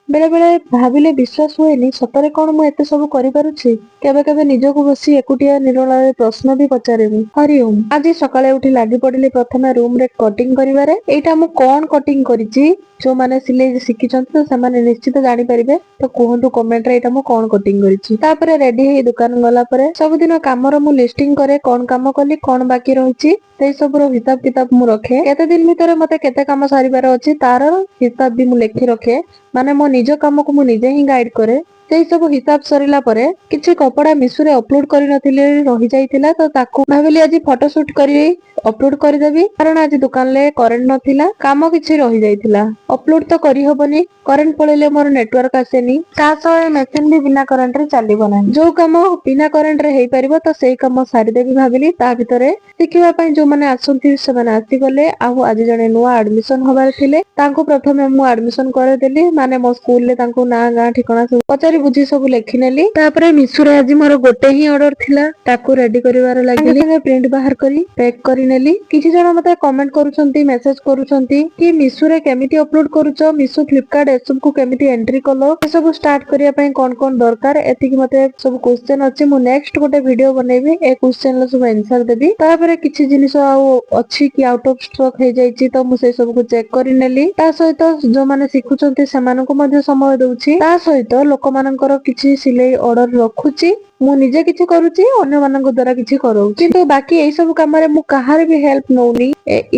बेले बेले भाविले विश्वास हुएनी सतरे कौन मु एते सब करि पारुछि। केबे केबे निजको बसी एकुटिया निरोलारे प्रश्न भी पचारे मु। हरि ओम। आज सकाळे उठी लागि पडिली प्रथमे रूम रे कटिंग करिवारे। एटा मु कोन कटिंग करिछि जो माने सिलाई शिखिछन्ति तो ସେମାନେ ନିଶ୍ଚିତ ଜାଣି ପାରିବେ ତ କୁହନ୍ତୁ କମେଣ୍ଟ ରେ ଏଇଟା ମୁଁ କଣ କଟିଂ କରିଛି। ତାପରେ ରେଡି ହେଇ ଦୋକାନ ଗଲା ପରେ ସବୁଦିନ କାମର ମୁଁ ଲିଷ୍ଟିଂ କରେ କଣ କାମ କଲି କଣ ବାକି ରହିଛି ସେଇ ସବୁର ହିସାବ କିତାବ ମୁଁ ରଖେ। କେତେ ଦିନ ଭିତରେ ମତେ କେତେ କାମ ସାରିବାର ଅଛି ତାର ହିସାବ ବି ମୁଁ ଲେଖି ରଖେ। ମାନେ ମୋ ନିଜ କାମକୁ ମୁଁ ନିଜେ ହିଁ ଗାଇଡ କରେ। ସେଇ ସବୁ ହିସାବ ସରିଲା ପରେ କିଛି କପଡା ମିଶୁରେ ଅପଲୋଡ କରିନଥିଲି ରହି ଯାଇଥିଲା ତ ତାକୁ ଭାବିଲି ଆଜି ଫଟୋ ସୁଟ କରି ଅପଲୋଡ କରିଦେବି କାରଣ ଆଜି ଦୋକାନରେ କରେଣ୍ଟ ନଥିଲା କାମ କିଛି ରହି ଯାଇଥିଲା। ଅପଲୋଡ ତ କରିହବନି କରେଣ୍ଟ ପଳେଇଲେ ମୋର ନେଟୱାର୍କ ଆସେନି ତା ସହ ମେସିନ ବି ବିନା କରେଣ୍ଟ ରେ ଚାଲିବ ନାହିଁ। ଯୋଉ କାମ ବିନା କରେଣ୍ଟ ରେ ହେଇପାରିବ ତ ସେଇ କାମ ସାରିଦେବି ଭାବିଲି। ତା ଭିତରେ ଶିଖିବା ପାଇଁ ଯୋଉମାନେ ଆସନ୍ତି ସେମାନେ ଆସିଗଲେ ଆଉ ଆଜି ଜଣେ ନୂଆ ଆଡମିସନ ହବାର ଥିଲେ ତାଙ୍କୁ ପ୍ରଥମେ ମୁଁ ଆଡମିସନ କରେଇଦେଲି। ମାନେ ମୋ ସ୍କୁଲରେ ତାଙ୍କୁ ନାଁ ଗାଁ ଠିକଣା ସବୁ ପଚାରି ବୁଝି ସବୁ ଲେଖିନେଲି। ତାପରେ ମିଶୁରେ ଆଜି ମୋର ଗୋଟେ ହିଁ ଅର୍ଡର ଥିଲା ତାକୁ ରେଡି କରିବାରେ ଲାଗିଲି। ପ୍ରିଣ୍ଟ ବାହାର କରି ପ୍ୟାକ୍ କରିନେଲି। କିଛି ଜଣ ମତେ କମେଣ୍ଟ କରୁଛନ୍ତି ମେସେଜ କରୁଛନ୍ତି କି ମିଶୁରେ କେମିତି ଅପଲୋଡ କରୁଛ ମିଶୁ ଫ୍ଲିପକାର୍ଟ ଏସବୁକୁ କେମିତି ଏଣ୍ଟ୍ରି କଲ ଏସବୁ ଷ୍ଟାର୍ଟ କରିବା ପାଇଁ କଣ କଣ ଦରକାର ଏତିକି ମତେ ସବୁ କ୍ୱେଶ୍ଚନ ଅଛି। ମୁଁ ନେକ୍ସଟ ଗୋଟେ ଭିଡିଓ ବନେଇବି ଏ କ୍ୱେଶ୍ଚନ ର ସବୁ ଆନ୍ସର ଦେବି। ତାପରେ କିଛି ଜିନିଷ ଆଉ ଅଛି କି ଆଉଟ ଅଫ ଷ୍ଟକ ହେଇଯାଇଛି ତ ମୁଁ ସେଇ ସବୁକୁ ଚେକ୍ କରିନେଲି। ତା ସହିତ ଯୋଉମାନେ ଶିଖୁଛନ୍ତି ସେମାନଙ୍କୁ ମଧ୍ୟ ସମୟ ଦଉଛି। ତା ସହିତ ଲୋକମାନଙ୍କର କିଛି ସିଲେଇ ଅର୍ଡର ରଖୁଛି। ମୁଁ ନିଜେ କିଛି କରୁଛି ଅନ୍ୟ ମାନଙ୍କ ଦ୍ଵାରା କିଛି କରଉଛି କିନ୍ତୁ ବାକି ଏଇ ସବୁ କାମରେ ମୁଁ କାହାର ବି ହେଲ୍ପ ନଉନି।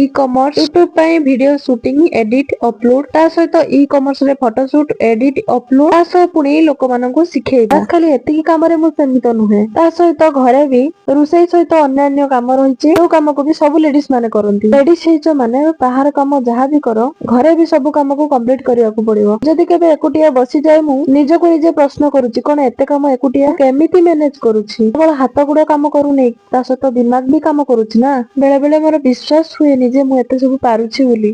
ଇ କମର୍ସ ୟୁଟ୍ୟୁବ ପାଇଁ ଭିଡିଓ ସୁଟିଂ ଏଡିଟ ଅପଲୋଡ ତା ସହିତ ଇ କମର୍ସ ରେ ଫଟୋ ସୁଟ ଏଡିଟ ଅପଲୋଡ ତା ସହ ପୁଣି ଲୋକମାନଙ୍କୁ ଶିଖେଇବା ଖାଲି ଏତିକି କାମରେ ମୁଁ ସୀମିତ ନୁହେଁ। ତା ସହିତ ଘରେ ବି ରୋଷେଇ ସହିତ ଅନ୍ୟାନ୍ୟ କାମ ରହିଛି ଯୋଉ କାମକୁ ବି ସବୁ ଲେଡିଜ ମାନେ କରନ୍ତି। ଲେଡିଜ ହେଇଛ ମାନେ ବାହାର କାମ ଯାହା ବି କର ଘରେ ବି ସବୁ କାମକୁ କମ୍ପ୍ଲିଟ କରିବାକୁ ପଡିବ। ଯଦି କେବେ ଏକୁଟିଆ ବସିଯାଏ ମୁଁ ନିଜକୁ ନିଜେ ପ୍ରଶ୍ନ କରୁଛି କଣ ଏତେ କାମ ଏକୁଟିଆ କେମିତି ମ୍ୟାନେଜ କରୁଛି। କେବଳ ହାତ ଗୋଡ କାମ କରୁନି ତା ସହିତ ଦିମାଗ ବି କାମ କରୁଛି ନା। ବେଳେ ବେଳେ ମୋର ବିଶ୍ୱାସ ହୁଏନି ଯେ ମୁଁ ଏତେ ସବୁ ପାରୁଛି ବୋଲି।